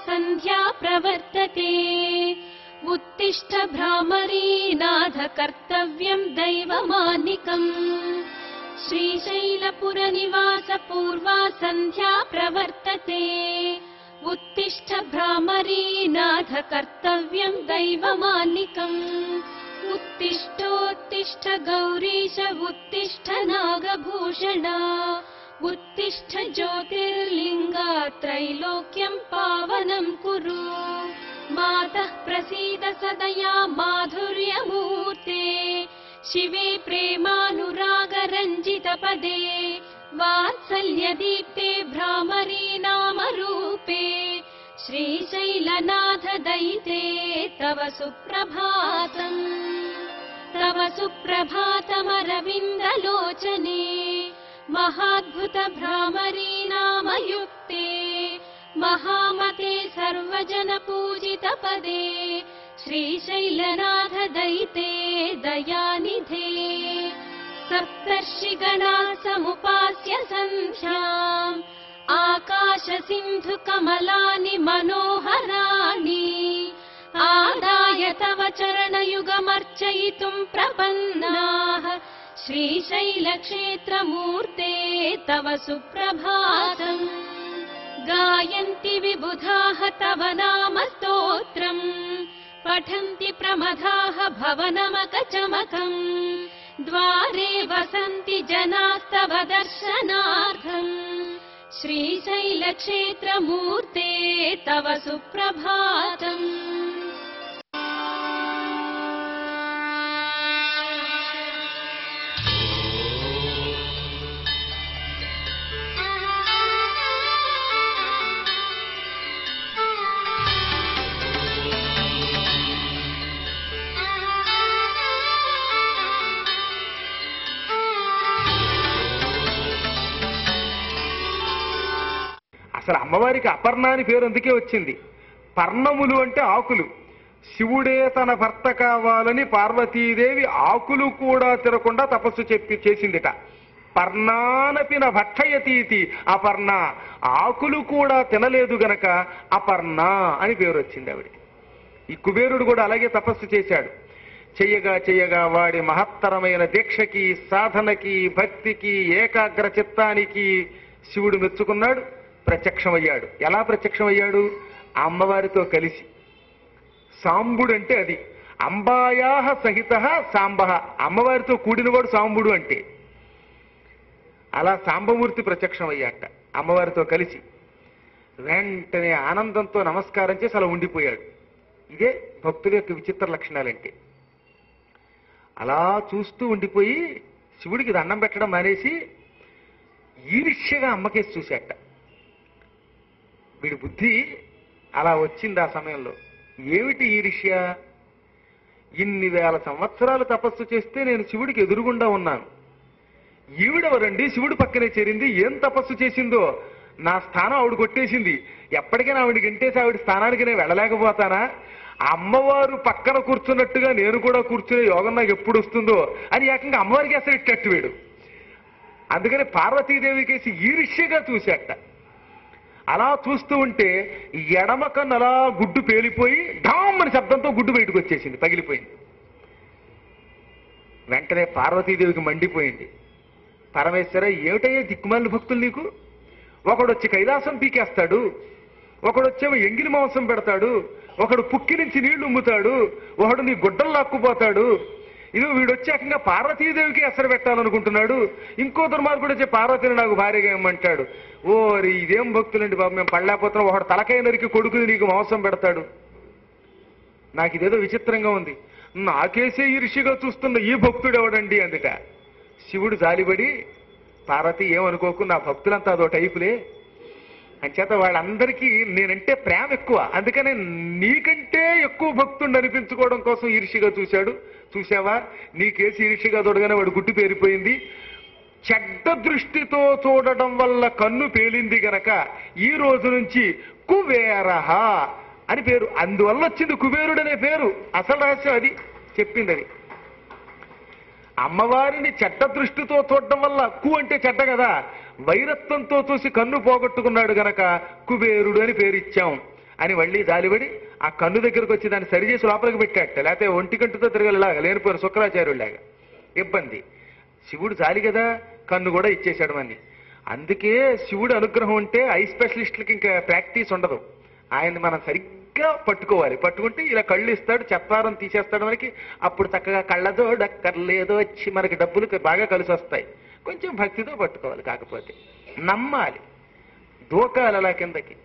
सन्ध्या प्रवर्तते उत्तिष्ठ भ्रामरी नाथ कर्तव्यं दैवमानिकम् श्रीशैलपुरनिवास पूर्वा सन्ध्या प्रवर्तते उत्तिष्ठ भ्रामरी नाथ कर्तव्यं दैवमानिकम् उत्तिष्ठोत्तिष्ठ गौरीश उत्तिष्ठ नागभूषण उत्तिष्ठ ज्योतिर्लिङ्गा त्रैलोक्यं पावनं कुरु मातः प्रसीद सदया माधुर्यमूर्ते शिवे प्रेमानुरागरञ्जितपदे वात्सल्यदीप्ते भ्रामरी नामरूपे श्रीशैलनाथ दयिते तव सुप्रभातम् तव सुप्रभातमरविन्दलोचने महाद्भुत भ्रामरी नामयुक्ते महामते सर्वजन पूजित पदे श्रीशैलनाथ दयिते दयानिधे सप्तर्षिगणा समुपास्य सन्ध्याम् आकाश सिन्धु कमलानि मनोहराणि आदाय तव चरणयुगमर्चयितुं प्रपन्नाः श्रीशैलक्षेत्रमूर्ते तव सुप्रभातम् गायन्ति विबुधाः तव नाम स्तोत्रम् पठन्ति प्रमदाः भवनमकचमकम् द्वारे वसन्ति जनास्तव दर्शनार्थम् श्रीशैलक्षेत्रमूर्ते तव सुप्रभातम् అసలు అమ్మవారికి అపర్ణ అని పేరు అందుకే వచ్చింది. పర్ణములు అంటే ఆకులు. శివుడే తన భర్త కావాలని పార్వతీదేవి ఆకులు కూడా తినకుండా తపస్సు చేసిందిట. పర్ణానపిన భక్షయతీతి అపర్ణ, ఆకులు కూడా తినలేదు గనక అపర్ణ అని పేరు వచ్చింది ఆవిడికి. ఈ కుబేరుడు కూడా అలాగే తపస్సు చేశాడు. చెయ్యగా చెయ్యగా వాడి మహత్తరమైన దీక్షకి, సాధనకి, భక్తికి, ఏకాగ్ర చిత్తానికి శివుడు మెచ్చుకున్నాడు, ప్రత్యక్షమయ్యాడు. ఎలా ప్రత్యక్షమయ్యాడు? అమ్మవారితో కలిసి. సాంబుడు అంటే అది. అంబాయాహ సహిత సాంబ, అమ్మవారితో కూడినవాడు సాంబుడు అంటే. అలా సాంబమూర్తి ప్రత్యక్షమయ్యాట అమ్మవారితో కలిసి. వెంటనే ఆనందంతో నమస్కారం చేసి అలా ఉండిపోయాడు. ఇదే భక్తుల యొక్క విచిత్ర లక్షణాలంటే. అలా చూస్తూ ఉండిపోయి శివుడికి దండం పెట్టడం మానేసి ఈర్ష్యగా అమ్మకేసి చూశాట. వీడి బుద్ధి అలా వచ్చింది ఆ సమయంలో. ఏమిటి ఈర్ష్య? ఇన్ని వేల సంవత్సరాలు తపస్సు చేస్తే నేను శివుడికి ఎదురుగుండా ఉన్నాను. ఈవిడెవరండి శివుడి పక్కనే చేరింది? ఏం తపస్సు చేసిందో? నా స్థానం ఆవిడ కొట్టేసింది. ఎప్పటికైనా ఆవిడికి గంటేసి ఆవిడ స్థానానికి నేను వెళ్ళలేకపోతానా? అమ్మవారు పక్కన కూర్చున్నట్టుగా నేను కూడా కూర్చునే యోగం నాకు ఎప్పుడు వస్తుందో అని ఏకంగా అమ్మవారికి అసలు ఇట్టట్టు వీడు. అందుకని పార్వతీదేవికేసి ఈర్ష్యగా చూశాట. అలా చూస్తూ ఉంటే ఎడమ కన్ను అలా గుడ్డు పేలిపోయి ఢామ్ అని శబ్దంతో గుడ్డు బయటకు వచ్చేసింది, పగిలిపోయింది. వెంటనే పార్వతీదేవికి మండిపోయింది. పరమేశ్వర, ఏమిటయ్యే దిక్కుమాలిన భక్తులు నీకు? ఒకడొచ్చి కైలాసం పీకేస్తాడు, ఒకడొచ్చేమో ఎంగిలి మాంసం పెడతాడు, ఒకడు పుక్కి నుంచి నీళ్లు ఉమ్ముతాడు, ఒకడు నీ గుడ్డలు లాక్కుపోతాడు. ఇది వీడొచ్చాకంగా పార్వతీదేవికి ఎసరు పెట్టాలనుకుంటున్నాడు. ఇంకో దుర్మార్గుడు వచ్చే పార్వతిని నాకు భార్యగా ఏమంటాడు. ఓరి ఇదేం భక్తులండి బాబు, మేము పడలేకపోతున్నాం. ఒకడు తలకాయ నరికి కొడుకుని నీకు మాంసం పెడతాడు. నాకు ఇదేదో విచిత్రంగా ఉంది. నాకేసే ఈర్ష్యగా చూస్తున్న ఈ భక్తుడు ఎవడండి అందుట. శివుడు జాలిపడి, పార్వతి ఏమనుకోకు, నా భక్తులంతా అదో టైపులే, అంచేత వాళ్ళందరికీ నేనంటే ప్రేమ ఎక్కువ, అందుకనే నీకంటే ఎక్కువ భక్తుడిని అనిపించుకోవడం కోసం ఈర్ష్యగా చూశాడు. చూసావా, నీకేసి ఈర్ష్యగా చూడగానే వాడు గుడ్డు పేరిపోయింది. చెడ్డ దృష్టితో చూడడం వల్ల కన్ను పేలింది గనక ఈ రోజు నుంచి కుబేరహ అని పేరు. అందువల్ల వచ్చింది కుబేరుడు అనే పేరు. అసలు రహస్యం అది చెప్పింది. అది అమ్మవారిని చెడ్డ దృష్టితో చూడడం వల్ల, కు అంటే చెడ్డ కదా, వైరత్వంతో చూసి కన్ను పోగొట్టుకున్నాడు గనక కుబేరుడు అని పేరిచ్చాం. అని మళ్ళీ జాలిపడి ఆ కన్ను దగ్గరకు వచ్చి దాన్ని సరిచేసి లోపలికి పెట్టాట. లేకపోతే ఒంటి కంటితో తిరగలేలాగా లేనిపోయిన శుక్రాచార్యులాగా ఇబ్బంది. శివుడు జాలి కదా, కన్ను కూడా ఇచ్చేశాడు అని. అందుకే శివుడు అనుగ్రహం ఉంటే ఐ స్పెషలిస్టులకి ఇంకా ప్రాక్టీస్ ఉండదు. ఆయన్ని మనం సరిగ్గా పట్టుకోవాలి. పట్టుకుంటే ఇలా కళ్ళు ఇస్తాడు, చెత్తారం తీసేస్తాడు మనకి. అప్పుడు చక్కగా కళ్ళజోడక్కర్లేదో వచ్చి మనకి డబ్బులు బాగా కలిసి వస్తాయి. కొంచెం భక్తితో పట్టుకోవాలి. కాకపోతే నమ్మాలి, దూకాలి అలా కిందకి.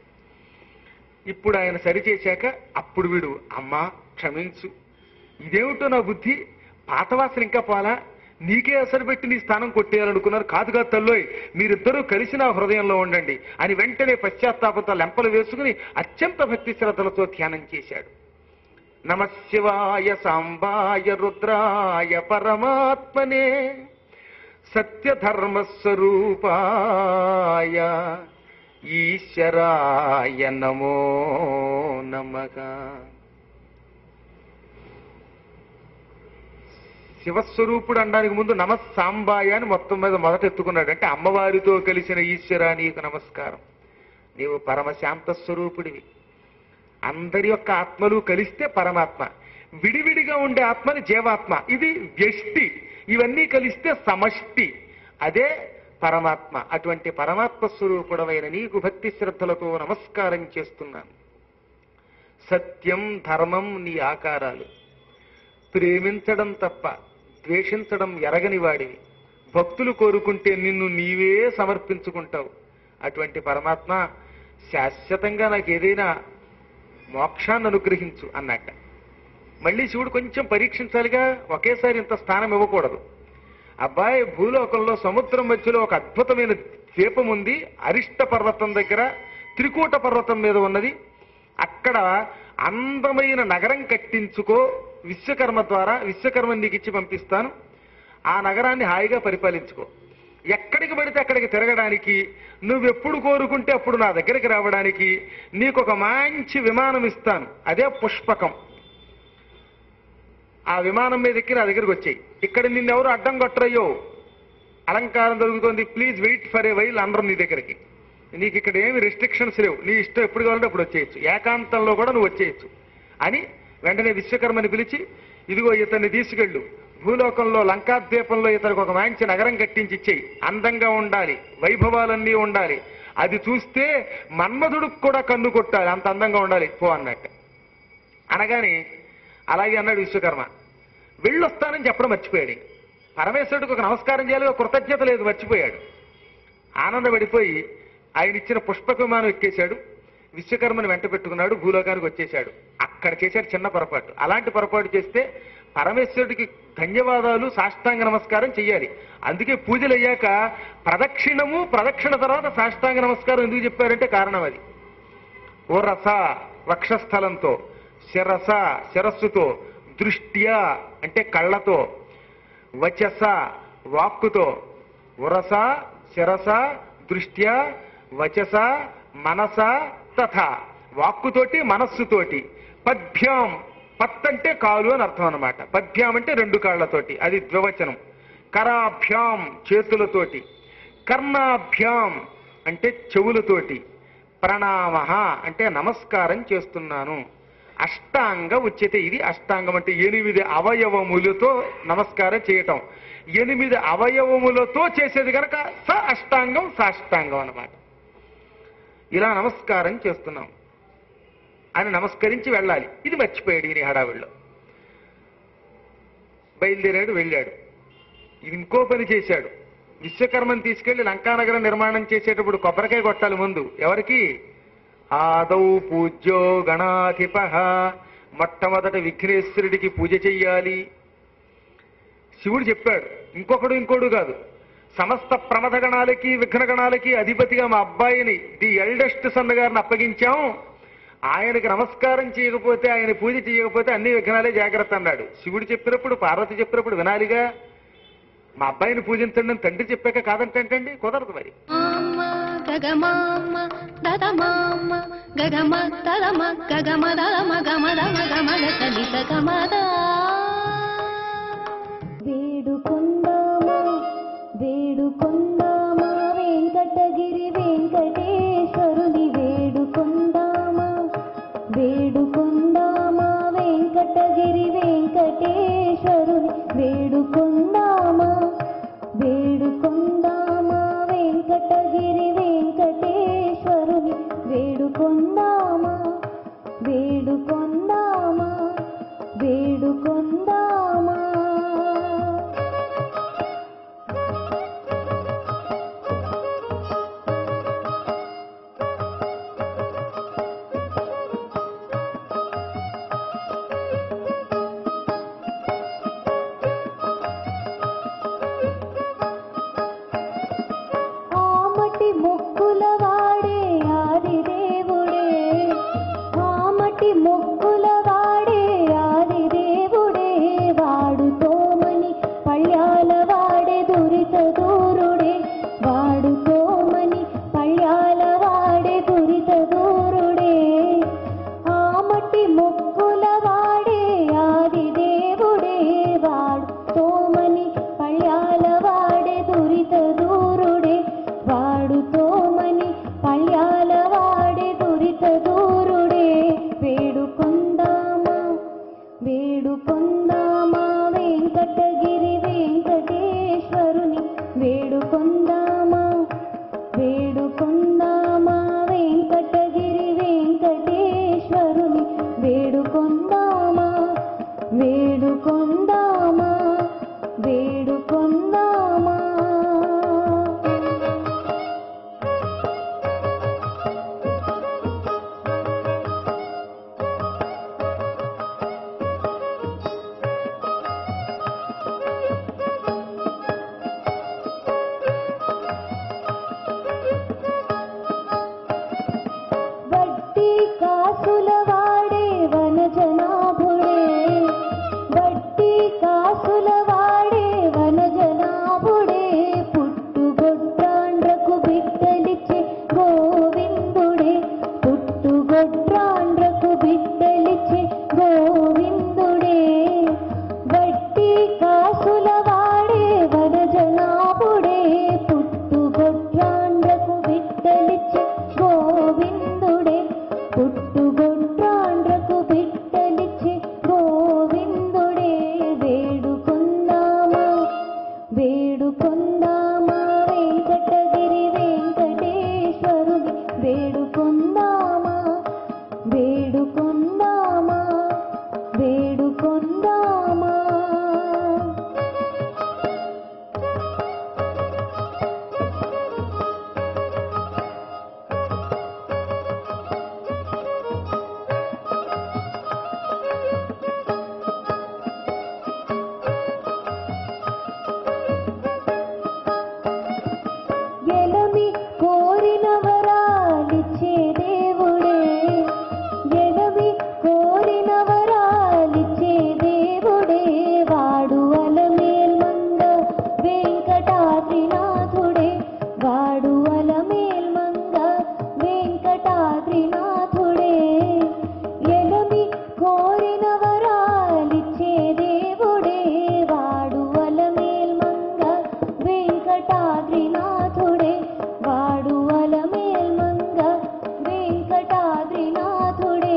ఇప్పుడు ఆయన సరిచేశాక అప్పుడు వీడు అమ్మా క్షమించు, ఇదేమిటో నా బుద్ధి, పాతవాసన ఇంకా పోలా, నీకే అసలు పెట్టి నీ స్థానం కొట్టేయాలనుకున్నారు. కాదు కాదు తల్లోయ్, మీరిద్దరూ కలిసి నా హృదయంలో ఉండండి అని వెంటనే పశ్చాత్తాపంతో లెంపలు వేసుకుని అత్యంత భక్తి శ్రద్ధలతో ధ్యానం చేశాడు. నమశివాయ సాంబాయ రుద్రాయ పరమాత్మనే సత్యధర్మస్వరూపాయ ఈశ్వరాయ నమో నమః. శివస్వరూపుడు అనడానికి ముందు నమస్సాంబాయ అని మొత్తం మీద మొదట ఎత్తుకున్నాడు. అంటే అమ్మవారితో కలిసిన ఈశ్వరా నీకు నమస్కారం, నీవు పరమశాంత స్వరూపుడివి. అందరి యొక్క ఆత్మలు కలిస్తే పరమాత్మ, విడివిడిగా ఉండే ఆత్మని జీవాత్మ, ఇది వ్యష్టి. ఇవన్నీ కలిస్తే సమష్టి, అదే పరమాత్మ. అటువంటి పరమాత్మ స్వరూపుడమైన నీకు భక్తి శ్రద్ధలతో నమస్కారం చేస్తున్నాను. సత్యం ధర్మం నీ ఆకారాలు, ప్రేమించడం తప్ప ద్వేషించడం ఎరగని వాడివి. భక్తులు కోరుకుంటే నిన్ను నీవే సమర్పించుకుంటావు. అటువంటి పరమాత్మ శాశ్వతంగా నాకు ఏదైనా మోక్షాన్ని అనుగ్రహించు అన్నట్ట. మళ్ళీ శివుడు కొంచెం పరీక్షించాలిగా, ఒకేసారి ఇంత స్థానం ఇవ్వకూడదు. అబ్బాయి, భూలోకంలో సముద్రం మధ్యలో ఒక అద్భుతమైన ద్వీపం ఉంది, అరిష్ట పర్వతం దగ్గర, త్రికూట పర్వతం మీద ఉన్నది. అక్కడ అందమైన నగరం కట్టించుకో విశ్వకర్మ ద్వారా, విశ్వకర్మ నీకు ఇచ్చి పంపిస్తాను. ఆ నగరాన్ని హాయిగా పరిపాలించుకో. ఎక్కడికి పడితే అక్కడికి తిరగడానికి, నువ్వెప్పుడు కోరుకుంటే అప్పుడు నా దగ్గరికి రావడానికి నీకు ఒక మంచి విమానం ఇస్తాను, అదే పుష్పకం. ఆ విమానం మీద ఎక్కి నా దగ్గరికి వచ్చాయి. ఇక్కడ నిన్నెవరు అడ్డం కొట్టరయ్యో, అలంకారం జరుగుతోంది, please wait for a while అనరు నీ దగ్గరికి. నీకు ఇక్కడ ఏమి రెస్ట్రిక్షన్స్ లేవు, నీ ఇష్టం ఎప్పుడు కావాలంటే అప్పుడు వచ్చేయచ్చు, ఏకాంతంలో కూడా నువ్వు వచ్చేయచ్చు అని వెంటనే విశ్వకర్మని పిలిచి, ఇదిగో ఇతన్ని తీసుకెళ్ళు, భూలోకంలో లంకాద్వీపంలో ఇతనికి ఒక మంచి నగరం కట్టించి ఇచ్చేయి, అందంగా ఉండాలి, వైభవాలన్నీ ఉండాలి, అది చూస్తే మన్మధుడికి కూడా కన్ను కొట్టాలి, అంత అందంగా ఉండాలి పో అన్నట్టు. అనగానే అలాగే అన్నాడు విశ్వకర్మ. వెళ్ళొస్తానని చెప్పడం మర్చిపోయాడు. పరమేశ్వరుడికి ఒక నమస్కారం చేయాలి, ఒక కృతజ్ఞత లేదు, మర్చిపోయాడు. ఆనందపడిపోయి ఆయన ఇచ్చిన పుష్పక విమానం ఎక్కేశాడు. విశ్వకర్మని వెంట పెట్టుకున్నాడు, భూలోకానికి వచ్చేశాడు. అక్కడ చేశాడు చిన్న పొరపాటు. అలాంటి పొరపాటు చేస్తే పరమేశ్వరుడికి ధన్యవాదాలు, సాష్టాంగ నమస్కారం చెయ్యాలి. అందుకే పూజలు అయ్యాక ప్రదక్షిణము, ప్రదక్షిణ తర్వాత సాష్టాంగ నమస్కారం ఎందుకు చెప్పారంటే కారణం అది. ఓ రస వక్షస్థలంతో, శిరస శిరస్సుతో, దృష్ట్యా అంటే కళ్ళతో, వచస వాక్కుతో, ఉరస శిరస దృష్ట్యా వచస మనస తథా, వాక్కుతోటి మనస్సుతోటి, పద్భ్యాం, పత్ అంటే కాలు అని అర్థం అనమాట, పద్భ్యాం అంటే రెండు కాళ్లతోటి, అది ద్వివచనం, కరాభ్యాం చేతులతోటి, కర్ణాభ్యాం అంటే చెవులతోటి, ప్రణామ అంటే నమస్కారం చేస్తున్నాను. అష్టాంగ ఉచ్యతే, ఇది అష్టాంగం అంటే 8 అవయవములతో నమస్కారం చేయటం. 8 అవయవములతో చేసేది కనుక స అష్టాంగం, సాష్టాంగం అన్నమాట. ఇలా నమస్కారం చేస్తున్నాం అని నమస్కరించి వెళ్ళాలి. ఇది మర్చిపోయాడు ఈయన హడావిడిలో. బయలుదేరాడు, వెళ్ళాడు. ఇది ఇంకో పని చేశాడు. విశ్వకర్మని తీసుకెళ్లి లంకానగరం నిర్మాణం చేసేటప్పుడు కొబ్బరికాయ కొట్టాలి ముందు. ఎవరికి? ఆదౌ పూజ్యో గణాధిప, మొట్టమొదట విఘ్నేశ్వరుడికి పూజ చెయ్యాలి. శివుడు చెప్పాడు, ఇంకోడు కాదు, సమస్త ప్రమథ గణాలకి విఘ్న గణాలకి అధిపతిగా మా అబ్బాయిని, ది ఎల్డెస్ట్ సన్ గారిని అప్పగించాం. ఆయనకి నమస్కారం చేయకపోతే, ఆయన పూజ చేయకపోతే అన్ని విఘ్నాలే జాగ్రత్త అన్నాడు. శివుడు చెప్పినప్పుడు, పార్వతి చెప్పినప్పుడు వినాలిగా. మా అబ్బాయిని పూజించండి అని తండ్రి చెప్పాక కాదంటండి, కుదరదు మరి. వేడుకొందామా వెంకటగిరి వెంకటేశ్వరుని వేడుకొందామా, వేడుకొందామా వెంకటగిరి వెంకటేశ్వరుని వేడుకొందామా వేడుకొందామా వెంకటగిరి వెంకటేశ్వరుని వేడుకొందామా వేడుకొందామా వేడుకొందామా. ఆమటి మొక్కుల వాడే ఆదిదేవుడే ఆమటి మొక్కుల వాడే ఆదిదేవుడే వాడుకోమని పళ్యాల వాడే దురిత దూరుడే వాడుకోమని పళ్యాల వాడే దురిత దూరుడే ఆమటి మొక్కుల వాడే ఆదిదేవుడే వాడుకోమని పళ్యాల వాడే దురిత దూరుడే వాడుకోమని పళ్యాల వాడే దురిత దూరుడే వేడుకొందామా వేడుకొందామా వెంకటగిరి వెంకటేశ్వరుని వేడుకొందామా వేడుకొందామా వెంకటగిరి వెంకటేశ్వరుని వేడుకొందామా వేడుకొందామా వేడుకొందామా. వడ్డీ కాసుల వాడే వనజనాభుడే వడ్డీ కాసుల వాడే వనజనాభుడే పుట్టుగొడ్రాండ్రకు బిడ్డలిచ్చే గోవిందుడే పుట్టుగొడ్రాండ్రకు బిడ్డలిచ్చే గోవిందుడే వడ్డీ కాసుల వాడే వనజనాభుడే పుట్టుగొడ్రాండ్రకు బిడ్డలిచ్చే గోవిందుడే పుట్టుగొడ్రాండ్రకు బిడ్డలిచ్చే గోవిందుడే వేడుకొందామా వేడుకొందామా వెంకటగిరి వెంకటేశ్వరుని వేడుకొందామా వేడుకొందామా వేడుకొందామా. ఎలమి కోరిన వరాలిచ్చే దేవుడే ఎలమి కోరిన వరాలిచ్చే దేవుడే వాడు అలమేల్మంగ వెంకటాద్రినాథుడే వాడు అలమేల్మంగ వెంకటాద్రినాథుడే ఎలమి కోరిన వరాలిచ్చే దేవుడే వాడు అలమేల్మంగ వెంకటాద్రినాథుడే వాడు అలమేల్మంగ వెంకటాద్రినాథుడే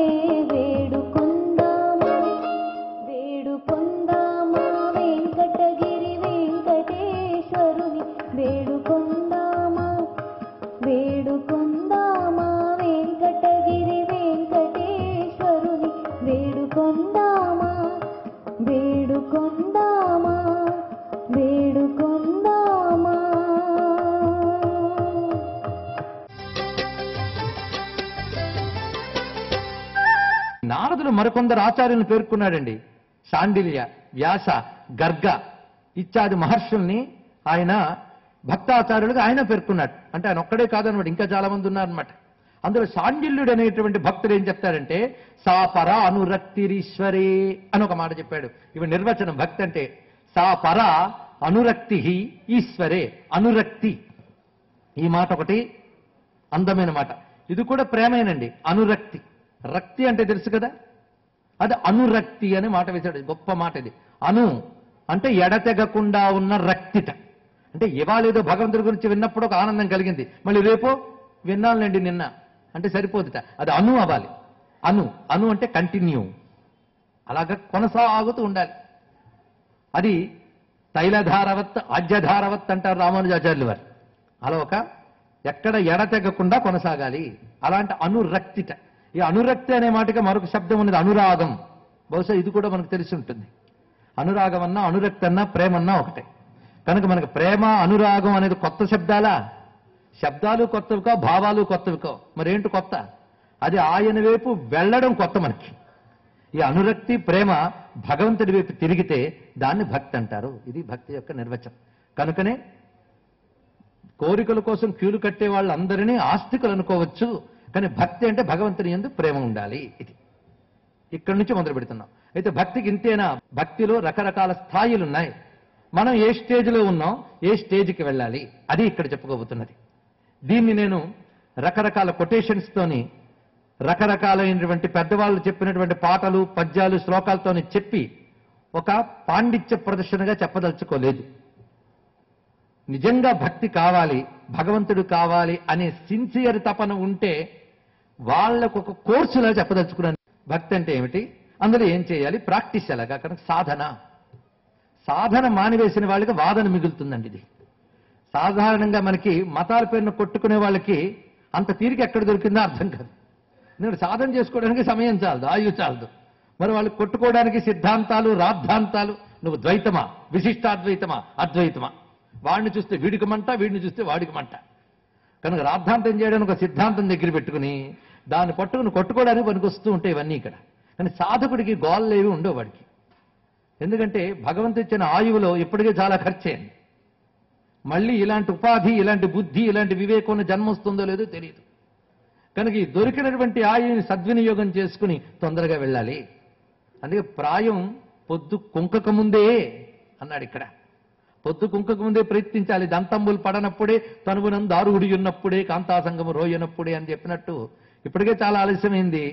వేడుకొందామా వేడుకొందామా వెంకటగిరి వెంకటేశ్వరుని వేడుకొందామా వేడుకొందామా వెంకటగిరి వెంకటేశ్వరుని వేడుకొందామా వేడుకొందామా వేడుకొందామా. నారదుడు మరికొందరు ఆచార్యులను పేర్కొన్నాడండి. శాండిల్య, వ్యాస, గర్గ ఇత్యాది మహర్షుల్ని ఆయన భక్తాచార్యులుగా ఆయన పేర్కొన్నాడు. అంటే ఆయన ఒక్కడే కాదనమాట, ఇంకా చాలా మంది ఉన్నారనమాట. అందులో శాండిల్యుడు అనేటువంటి భక్తుడు ఏం చెప్తాడంటే సాపర అనురక్తిరీశ్వరే అని ఒక మాట చెప్పాడు. ఇవి నిర్వచనం. భక్తి అంటే సాపర అనురక్తి ఈశ్వరే. అనురక్తి ఈ మాట ఒకటి అందమైన మాట. ఇది కూడా ప్రేమేనండి. అనురక్తి, రక్తి అంటే తెలుసు కదా, అది అనురక్తి అనే మాట వేశాడు. గొప్ప మాట ఇది. అను అంటే ఎడతెగకుండా ఉన్న రక్తిట. అంటే ఇవాళ ఏదో భగవంతుడి గురించి విన్నప్పుడు ఒక ఆనందం కలిగింది, మళ్ళీ రేపో విన్నానులేండి నిన్న అంటే సరిపోదుట. అది అను అవ్వాలి. అను అంటే కంటిన్యూ, అలాగా కొనసాగుతూ ఉండాలి. అది తైలధారవత్ ఆజ్యధారవత్ అంటారు రామానుజాచార్యులు వారు. అలా ఒక ఎక్కడ ఎడతెగకుండా కొనసాగాలి. అలాంటి అనురక్తిట. ఈ అనురక్తి అనే మాటగా మరొక శబ్దం ఉన్నది, అనురాగం. బహుశా ఇది కూడా మనకు తెలిసి ఉంటుంది. అనురాగం అన్నా అనురక్తి అన్నా ప్రేమన్నా ఒకటే. కనుక మనకు ప్రేమ అనురాగం అనేది కొత్త శబ్దాలా? శబ్దాలు కొత్తవికో, భావాలు కొత్తవికో. మరేంటి కొత్త? అది ఆయన వైపు వెళ్ళడం కొత్త మనకి. ఈ అనురక్తి ప్రేమ భగవంతుడి వైపు తిరిగితే దాన్ని భక్తి అంటారు. ఇది భక్తి యొక్క నిర్వచనం. కనుకనే కోరికల కోసం క్యూలు కట్టే వాళ్ళందరినీ ఆస్తికులు అనుకోవచ్చు. కానీ భక్తి అంటే భగవంతుని యందు ప్రేమ ఉండాలి. ఇది ఇక్కడి నుంచి మొదలు పెడుతున్నాం. అయితే భక్తికి ఇంతేనా? భక్తిలో రకరకాల స్థాయిలు ఉన్నాయి. మనం ఏ స్టేజ్లో ఉన్నాం, ఏ స్టేజ్కి వెళ్ళాలి, అది ఇక్కడ చెప్పుకోబోతున్నది. దీన్ని నేను రకరకాల కొటేషన్స్ తోని, రకరకాలైనటువంటి పెద్దవాళ్ళు చెప్పినటువంటి పాటలు, పద్యాలు, శ్లోకాలతోని చెప్పి ఒక పాండిత్య ప్రదర్శనగా చెప్పదలుచుకోలేదు. నిజంగా భక్తి కావాలి, భగవంతుడు కావాలి అనే సిన్సియర్ తపన ఉంటే వాళ్ళకు ఒక కోర్సులా చెప్పదలుచుకున్నాను. భక్తి అంటే ఏమిటి, అందులో ఏం చేయాలి, ప్రాక్టీస్ ఎలాగా, కనుక సాధన మానివేసిన వాళ్ళకి వాదన మిగులుతుందండి. ఇది సాధారణంగా మనకి మతాల పేరును కొట్టుకునే వాళ్ళకి అంత తీరిక ఎక్కడ దొరికిందో అర్థం కాదు. ఎందుకంటే సాధన చేసుకోవడానికి సమయం చాలదు, ఆయువు చాలదు. మరి వాళ్ళు కొట్టుకోవడానికి సిద్ధాంతాలు, రాద్ధాంతాలు. నువ్వు ద్వైతమా, విశిష్టాద్వైతమా, అద్వైతమా, వాడిని చూస్తే వీడికి మంట, వీడిని చూస్తే వాడికి మంట. కనుక రాద్ధాంతం చేయడానికి ఒక సిద్ధాంతం దగ్గర పెట్టుకుని దాన్ని పట్టుకుని కొట్టుకోవడానికి పనికొస్తూ ఉంటాయి ఇవన్నీ ఇక్కడ. కానీ సాధకుడికి గోళ్ళేవి ఉండవు వాడికి. ఎందుకంటే భగవంతుడు ఇచ్చిన ఆయువులో ఇప్పటికే చాలా ఖర్చయింది. మళ్ళీ ఇలాంటి ఉపాధి, ఇలాంటి బుద్ధి, ఇలాంటి వివేకం జన్మ వస్తుందో లేదో తెలియదు. కనుక ఈ దొరికినటువంటి ఆయువుని సద్వినియోగం చేసుకుని తొందరగా వెళ్ళాలి. అందుకే ప్రాయం పొద్దు కుంకక ముందే అన్నాడు ఇక్కడ. పొద్దు కుంకక ముందే ప్రయత్నించాలి. దంతంబులు పడనప్పుడే తనువునం దారుడి ఉన్నప్పుడే కాంతాసంగము రోయనప్పుడే అని చెప్పినట్టు ఇప్పటికే చాలా ఆలస్యమైంది.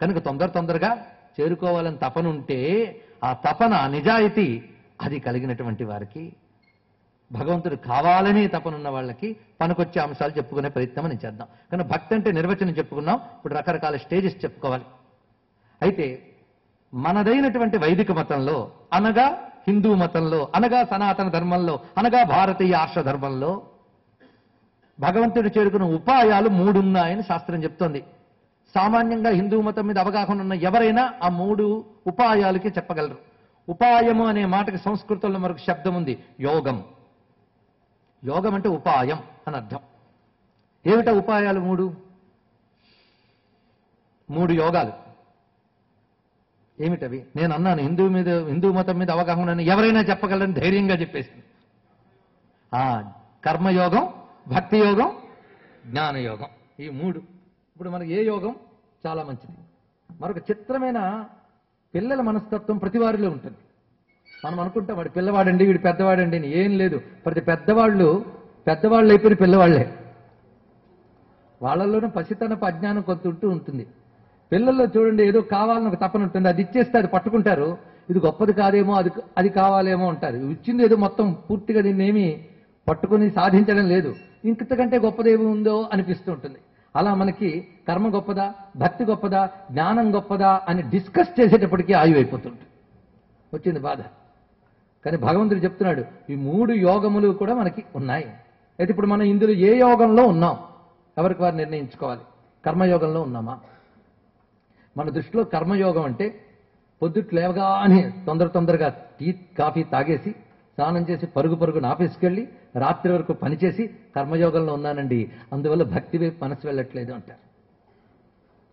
కనుక తొందరగా చేరుకోవాలని తపన ఉంటే ఆ తపన, నిజాయితీ అది కలిగినటువంటి వారికి, భగవంతుడు కావాలని తపనున్న వాళ్ళకి పనికొచ్చే అంశాలు చెప్పుకునే ప్రయత్నం అని చేద్దాం. కానీ భక్తి అంటే నిర్వచనం చెప్పుకున్నాం. ఇప్పుడు రకరకాల స్టేజెస్ చెప్పుకోవాలి. అయితే మనదైనటువంటి వైదిక మతంలో, అనగా హిందూ మతంలో, అనగా సనాతన ధర్మంలో, అనగా భారతీయ ఆర్ష ధర్మంలో భగవంతుడు చేరుకున్న ఉపాయాలు 3 ఉన్నాయని శాస్త్రం చెప్తోంది. సామాన్యంగా హిందూ మతం మీద అవగాహన ఉన్న ఎవరైనా ఆ 3 ఉపాయాలకి చెప్పగలరు. ఉపాయము అనే మాటకి సంస్కృతంలో మరొక శబ్దం ఉంది, యోగం. యోగం అంటే ఉపాయం అని అర్థం. ఏమిటా ఉపాయాలు? 3 యోగాలు. ఏమిటవి? నేను అన్నాను హిందూ మతం మీద అవగాహన ఎవరైనా చెప్పగలరని ధైర్యంగా చెప్పేసింది. కర్మయోగం, భక్తి యోగం, జ్ఞానయోగం. ఈ 3. ఇప్పుడు మనకి ఏ యోగం చాలా మంచిది. మరొక చిత్రమైన పిల్లల మనస్తత్వం ప్రతి వారిలో ఉంటుంది. మనం అనుకుంటాం వాడు పిల్లవాడండి, వీడు పెద్దవాడండి అని. ఏం లేదు, ప్రతి పెద్దవాళ్ళు అయిపోయిన పిల్లవాళ్లే. వాళ్ళలోనూ పసితనపు అజ్ఞానం కొంత ఉంటుంది. పిల్లల్లో చూడండి, ఏదో కావాలని ఒక తపన ఉంటుంది, అది ఇచ్చేస్తే అది పట్టుకుంటారు. ఇది గొప్పది కాదేమో, అది కావాలేమో అంటారు. ఇచ్చింది ఏదో మొత్తం పూర్తిగా దీన్ని ఏమి పట్టుకుని సాధించడం లేదు, ఇంతకంటే గొప్పదేమి ఉందో అనిపిస్తూ ఉంటుంది. అలా మనకి కర్మ గొప్పదా, భక్తి గొప్పదా, జ్ఞానం గొప్పదా అని డిస్కస్ చేసేటప్పటికీ ఆయువు అయిపోతుంది. వచ్చింది బాధ. కానీ భగవంతుడు చెప్తున్నాడు ఈ 3 యోగములు కూడా మనకి ఉన్నాయి. అయితే ఇప్పుడు మనం ఇందులో ఏ యోగంలో ఉన్నాం, ఎవరికి వారు నిర్ణయించుకోవాలి. కర్మయోగంలో ఉన్నామా? మన దృష్టిలో కర్మయోగం అంటే పొద్దుట్లు లేవగానే తొందరగా టీ కాఫీ తాగేసి స్నానం చేసి పరుగు ఆఫీస్కి రాత్రి వరకు పనిచేసి కర్మయోగంలో ఉన్నానండి, అందువల్ల భక్తి వైపు మనసు వెళ్ళట్లేదు అంటారు.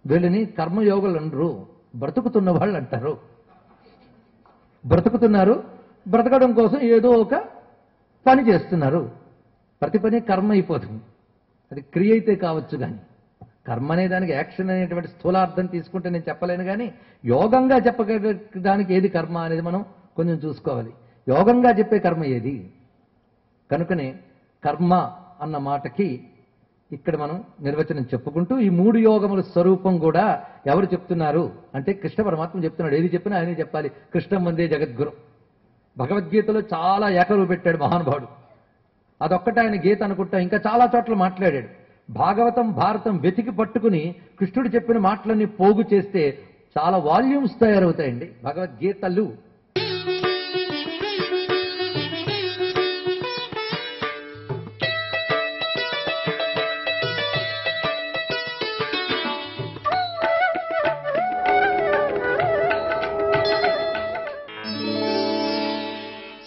వీళ్ళని కర్మయోగులు అనరు, బ్రతుకుతున్న వాళ్ళు అంటారు. బ్రతుకుతున్నారు, బ్రతకడం కోసం ఏదో ఒక పని చేస్తున్నారు. ప్రతి పని కర్మ అయిపోతుంది. అది క్రియ అయితే కావచ్చు, కానీ కర్మ అనే దానికి యాక్షన్ అనేటువంటి స్థూలార్థం తీసుకుంటే నేను చెప్పలేను. కానీ యోగంగా చెప్పడానికి ఏది కర్మ అనేది మనం కొంచెం చూసుకోవాలి. యోగంగా చెప్పే కర్మ ఏది? కనుకనే కర్మ అన్న మాటకి ఇక్కడ మనం నిర్వచనం చెప్పుకుంటూ ఈ 3 యోగముల స్వరూపం కూడా ఎవరు చెప్తున్నారు అంటే కృష్ణ పరమాత్మ చెప్తున్నాడు. ఏది చెప్పినా ఆయనే చెప్పాలి. కృష్ణం వందే జగద్గురు. భగవద్గీతలో చాలా ఏకరువు పెట్టాడు మహానుభావుడు. అదొక్కటే ఆయన గీత అనుకుంటా, ఇంకా చాలా చోట్ల మాట్లాడాడు. భాగవతం భారతం వెతికి పట్టుకుని కృష్ణుడు చెప్పిన మాటలన్నీ పోగు చేస్తే చాలా వాల్యూమ్స్ తయారవుతాయండి భగవద్గీతలు.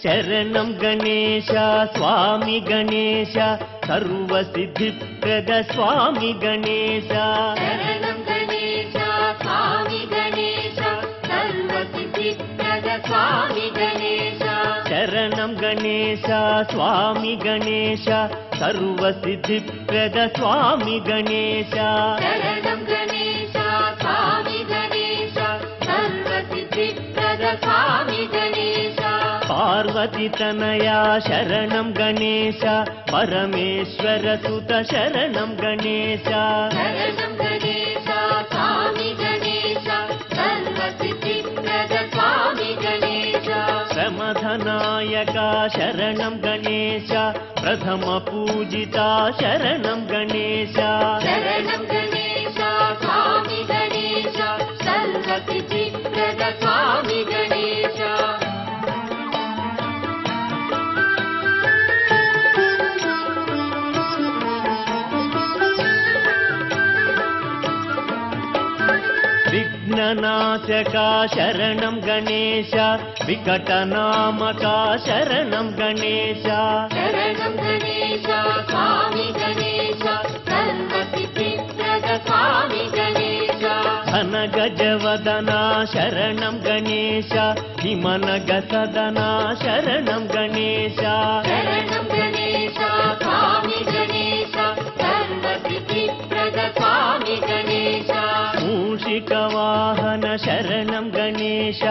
శరణం గణేశ స్వామి గణేశ సర్వసిద్ధిప్రద స్వామి గణేశ. శరణం గణేశ స్వామి గణేశ సర్వసిద్ధిప్రద స్వామి గణేశ. శరణం గణేశ స్వామి గణేశ సర్వసిద్ధిప్రద స్వామి గణేశ. శరణం గణేశ స్వామి గణేశ సర్వసిద్ధిప్రద స్వామి గణేశ. పార్వతి తనయా శరణం గణేశ పరమేశ్వర సుత శరణం గణేశ. శరణం గణేశ స్వామి గణేశ సర్వసిద్ధిప్రద స్వామి గణేశ. శ్రమధనాయక శరణం గణేశ ప్రథమ పూజిత శరణం గణేశ. శరణం గణేశ స్వామి గణేశ సర్వసిద్ధిప్రద స్వామి గణేశ. విఘ్ననాశక శరణం గణేశ వికటనామక శరణం గణేశ. శరణం గణేశ స్వామి గణేశ సర్వసిద్ధిప్రద స్వామి గణేశ. ఘన గజవదన శరణం గణేశ హిమనగ సదన శరణం గణేశ. శరణం గణేశ స్వామి గణేశ సర్వసిద్ధిప్రద స్వామి గణేశ. మూషిక వాహన శరణం గణేశ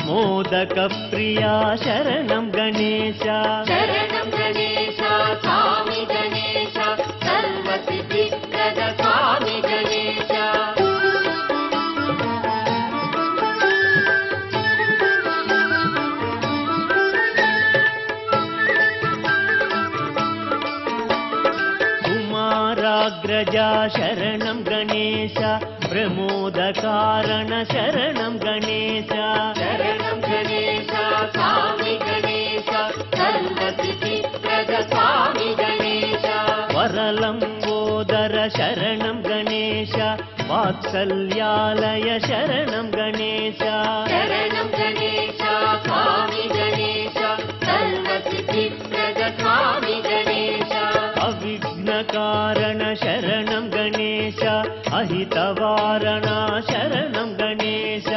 మోదక ప్రియా శరణం గణేశ. శరణం గణేశ స్వామి గణేశ సర్వసిద్ధిప్రద స్వామి గణేశ. కుమారాగ్రజ శరణం గణేశ ప్రమోద కారణ శరణం గణేశ. శరణం గణేశ స్వామి గణేశ సర్వసిద్ధిప్రద స్వామి గణేశ. వరలంబోదర శరణం గణేశ వాత్సల్యాలయ శరణం గణేశ. శరణం గణేశ స్వామి గణేశ సర్వసిద్ధిప్రద స్వామి గణేశ. అవిఘ్న కారణ శరణం గణేశ అహితవారణ శరణం గణేశ.